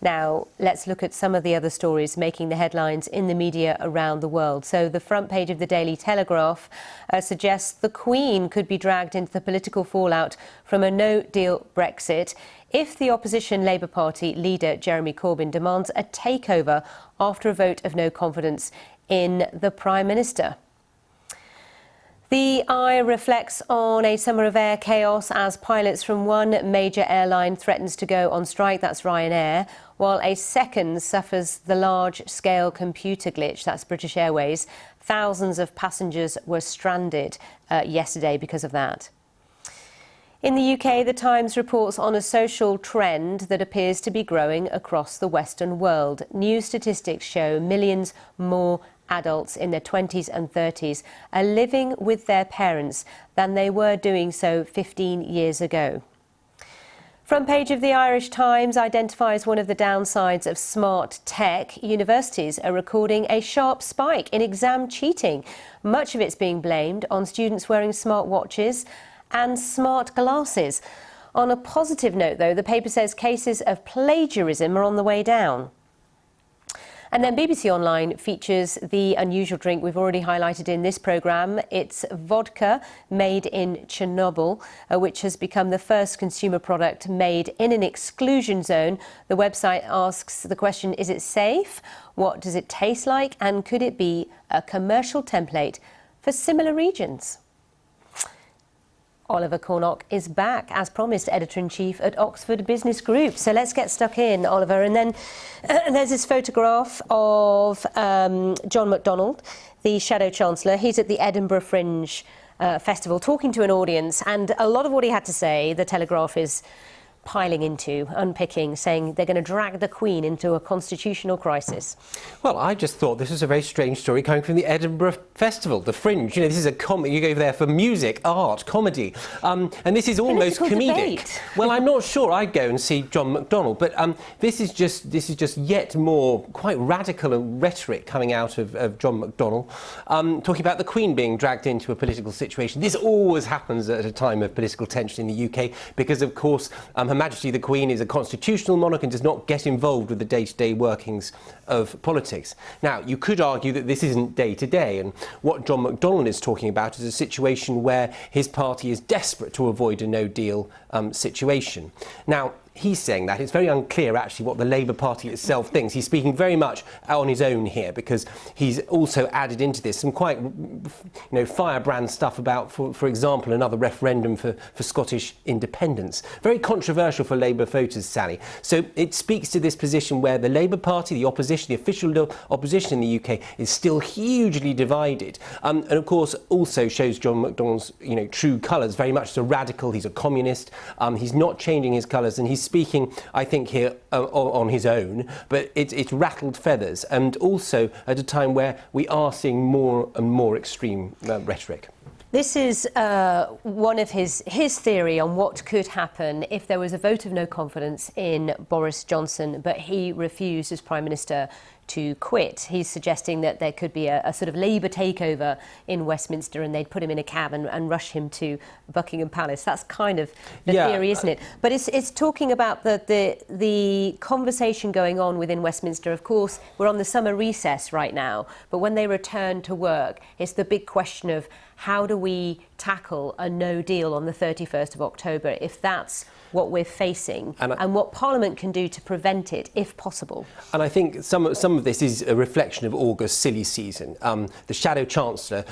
Now, let's look at some of the other stories making the headlines in the media around the world. So the front page of the Daily Telegraph suggests the Queen could be dragged into the political fallout from a No Deal Brexit if the opposition Labour Party leader Jeremy Corbyn demands a takeover after a vote of no confidence in the Prime Minister. The Eye reflects on a summer of air chaos as pilots from one major airline threatens to go on strike, that's Ryanair, while a second suffers the large-scale computer glitch, that's British Airways. Thousands of passengers were stranded yesterday because of that. In the UK, The Times reports on a social trend that appears to be growing across the Western world. New statistics show millions more adults in their 20s and 30s are living with their parents than they were doing so 15 years ago. Front page of the Irish Times identifies one of the downsides of smart tech. Universities are recording a sharp spike in exam cheating. Much of it's being blamed on students wearing smartwatches and smart glasses. On a positive note, though, the paper says cases of plagiarism are on the way down. And then BBC Online features the unusual drink we've already highlighted in this programme. It's vodka made in Chernobyl, which has become the first consumer product made in an exclusion zone. The website asks the question, is it safe? What does it taste like? And could it be a commercial template for similar regions? Oliver Cornock is back, as promised, Editor-in-Chief at Oxford Business Group. So let's get stuck in, Oliver. And then there's this photograph of John McDonald, the Shadow Chancellor. He's at the Edinburgh Fringe Festival talking to an audience. And a lot of what he had to say, the Telegraph is piling into, unpicking, saying they're going to drag the Queen into a constitutional crisis. Well, I just thought this was a very strange story coming from the Edinburgh Festival, the Fringe. You know, this is a comedy. You go there for music, art, comedy, and this is almost comedic. Debate. Well, I'm not sure I'd go and see John McDonnell, but this is just yet more quite radical rhetoric coming out of John McDonnell, talking about the Queen being dragged into a political situation. This always happens at a time of political tension in the UK because, of course, Her Majesty the Queen is a constitutional monarch and does not get involved with the day-to-day workings of politics. Now, you could argue that this isn't day-to-day, and what John McDonnell is talking about is a situation where his party is desperate to avoid a no-deal situation. Now, he's saying that. It's very unclear, actually, what the Labour Party itself thinks. He's speaking very much on his own here because he's also added into this some quite, firebrand stuff about, for example, another referendum for Scottish independence. Very controversial for Labour voters, Sally. So it speaks to this position where the Labour Party, the opposition, the official opposition in the UK, is still hugely divided. And of course, also shows John McDonnell's, true colours. Very much a radical. He's a communist. He's not changing his colours, and he's speaking, I think, here on his own, but it's rattled feathers, and also at a time where we are seeing more and more extreme rhetoric. This is one of his theory on what could happen if there was a vote of no confidence in Boris Johnson, but he refused as Prime Minister to quit. He's suggesting that there could be a sort of Labour takeover in Westminster and they'd put him in a cab and rush him to Buckingham Palace. That's kind of the theory, isn't it? But it's talking about the conversation going on within Westminster. Of course, we're on the summer recess right now, but when they return to work, it's the big question of how do we tackle a no deal on the 31st of October if that's what we're facing, and what Parliament can do to prevent it, if possible. And I think some of this is a reflection of August's silly season. The Shadow Chancellor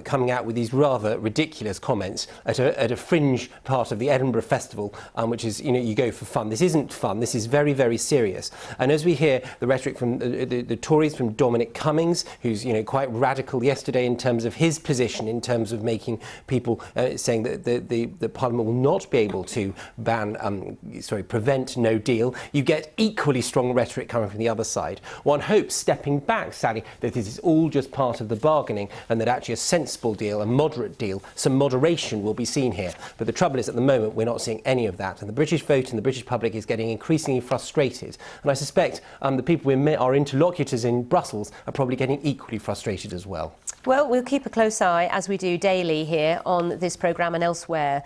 coming out with these rather ridiculous comments at a fringe part of the Edinburgh Festival, which is, you go for fun. This isn't fun. This is very, very serious. And as we hear the rhetoric from the Tories, from Dominic Cummings, who's, quite radical yesterday in terms of his position, in terms of making people saying that the Parliament will not be able to prevent no deal. You get equally strong rhetoric coming from the other side. One hopes hope, stepping back, Sally, that this is all just part of the bargaining and that actually a sensible deal, a moderate deal, some moderation will be seen here. But the trouble is, at the moment, we're not seeing any of that. And the British vote and the British public is getting increasingly frustrated. And I suspect the people our interlocutors in Brussels are probably getting equally frustrated as well. Well, we'll keep a close eye, as we do daily here on this programme and elsewhere,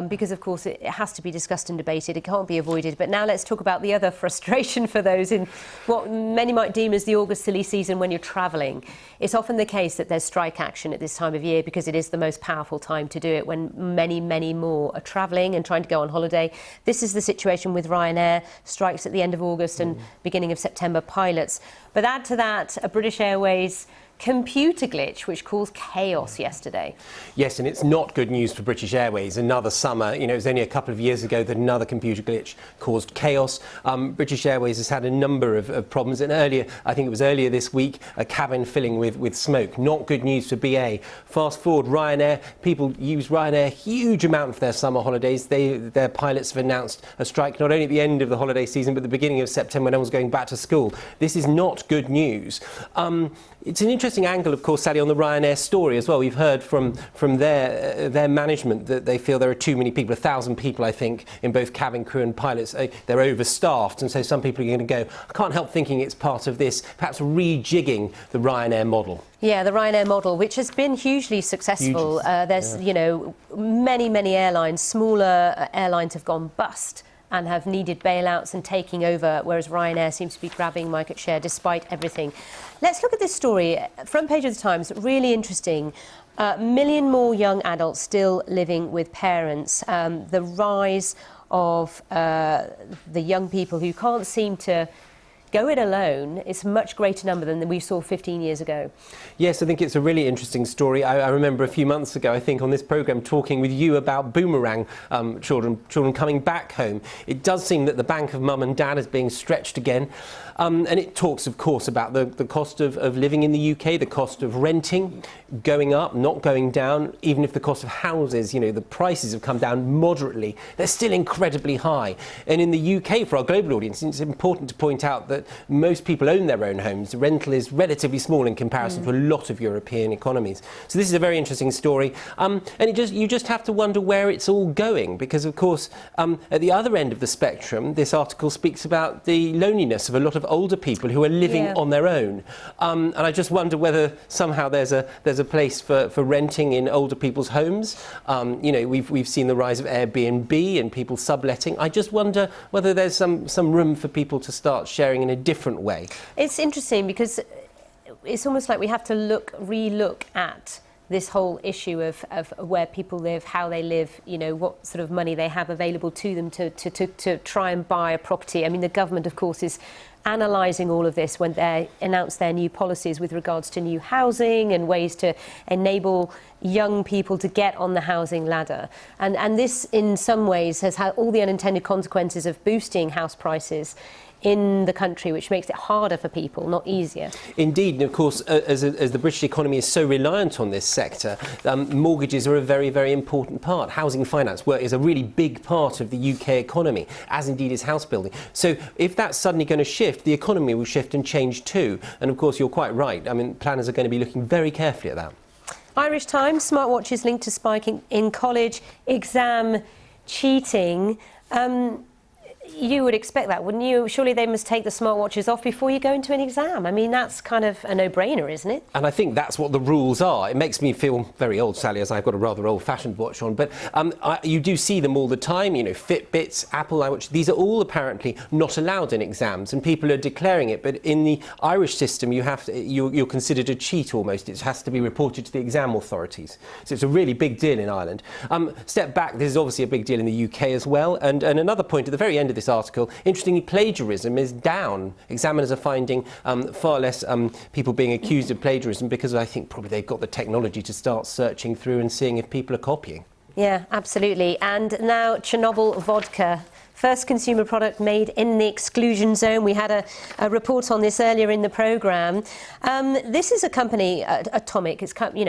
because, of course, it has to be discussed and debated. It can't be avoided. But now let's talk about the other frustration for those in what many might deem as the August silly season when you're travelling. It's often the case that there's strike action at this time of year because it is the most powerful time to do it, when many, many more are travelling and trying to go on holiday. This is the situation with Ryanair, strikes at the end of August and beginning of September, pilots. But add to that a British Airways computer glitch which caused chaos yesterday. Yes, and it's not good news for British Airways. Another summer, it was only a couple of years ago that another computer glitch caused chaos. British Airways has had a number of problems, and I think it was earlier this week, a cabin filling with smoke. Not good news for BA. Fast forward, Ryanair, people use Ryanair a huge amount for their summer holidays. Their pilots have announced a strike not only at the end of the holiday season but the beginning of September when everyone's going back to school. This is not good news. It's an interesting angle, of course, Sally, on the Ryanair story as well. We've heard from their management that they feel there are too many people, 1,000 people, I think, in both cabin crew and pilots. They're overstaffed, and so some people are going to go. I can't help thinking it's part of this, perhaps rejigging the Ryanair model. Yeah, the Ryanair model, which has been hugely successful. There's, many airlines, smaller airlines have gone bust and have needed bailouts and taking over, whereas Ryanair seems to be grabbing market share despite everything. Let's look at this story. Front page of the Times, really interesting. Million more young adults still living with parents. The rise of the young people who can't seem to go it alone is a much greater number than we saw 15 years ago. Yes, I think it's a really interesting story. I remember a few months ago, I think, on this programme talking with you about boomerang children coming back home. It does seem that the bank of mum and dad is being stretched again. And it talks, of course, about the cost of living in the UK, the cost of renting going up, not going down. Even if the cost of houses, the prices have come down moderately, they're still incredibly high. And in the UK, for our global audience, it's important to point out that most people own their own homes. The rental is relatively small in comparison to a lot of European economies. So this is a very interesting story. And you just have to wonder where it's all going, because, of course, at the other end of the spectrum, this article speaks about the loneliness of a lot of older people who are living on their own. And I just wonder whether somehow there's a place for renting in older people's homes. We've seen the rise of Airbnb and people subletting. I just wonder whether there's some room for people to start sharing in a different way. It's interesting because it's almost like we have to re-look at this whole issue of where people live, how they live, what sort of money they have available to them to try and buy a property. I mean, the government, of course, is analysing all of this when they announce their new policies with regards to new housing and ways to enable young people to get on the housing ladder. And this, in some ways, has had all the unintended consequences of boosting house prices in the country, which makes it harder for people, not easier. Indeed, and of course, as the British economy is so reliant on this sector, mortgages are a very, very important part. Housing finance is a really big part of the UK economy, as indeed is house building. So if that's suddenly going to shift, the economy will shift and change too. And of course, you're quite right. I mean, planners are going to be looking very carefully at that. Irish Times, smartwatches linked to spiking in college exam cheating. You would expect that, wouldn't you? Surely they must take the smartwatches off before you go into an exam. I mean, that's kind of a no-brainer, isn't it? And I think that's what the rules are. It makes me feel very old, Sally, as I've got a rather old-fashioned watch on. But you do see them all the time, Fitbits, Apple Watch. These are all apparently not allowed in exams, and people are declaring it. But in the Irish system, you're considered a cheat almost. It has to be reported to the exam authorities. So it's a really big deal in Ireland. Step back, this is obviously a big deal in the UK as well. And another point at the very end of this article, interestingly, plagiarism is down. Examiners are finding far less people being accused of plagiarism because I think probably they've got the technology to start searching through and seeing if people are copying. Yeah, absolutely. And now Chernobyl Vodka. First consumer product made in the exclusion zone. We had a report on this earlier in the programme. This is a company, Atomic,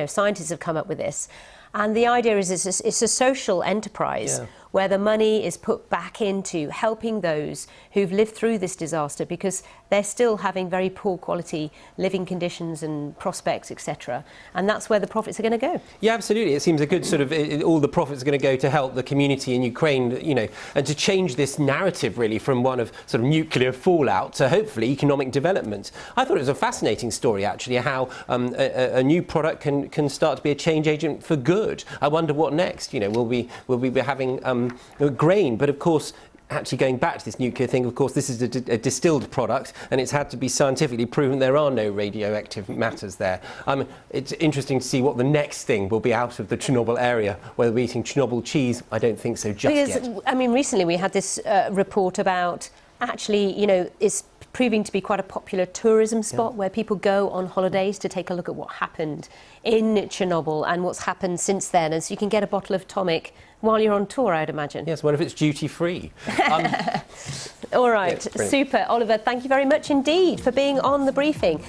scientists have come up with this. And the idea is it's a social enterprise where the money is put back into helping those who've lived through this disaster, because they're still having very poor quality living conditions and prospects, etc. And that's where the profits are going to go. Yeah, absolutely. It seems a good sort of, all the profits are going to go to help the community in Ukraine, you know, and to change this narrative really from one of sort of nuclear fallout to hopefully economic development. I thought it was a fascinating story actually, how a new product can start to be a change agent for good. I wonder what next. You know, will we be having grain? But of course, actually going back to this nuclear thing, of course, this is a distilled product, and it's had to be scientifically proven there are no radioactive matters there. It's interesting to see what the next thing will be out of the Chernobyl area. Whether we're eating Chernobyl cheese, I don't think so just yet. Because, I mean, recently we had this report about actually, you know, it's proving to be quite a popular tourism spot where people go on holidays to take a look at what happened in Chernobyl and what's happened since then. And so you can get a bottle of tonic while you're on tour, I'd imagine. Yes, what if it's duty-free? All right, super. Oliver, thank you very much indeed for being on The Briefing.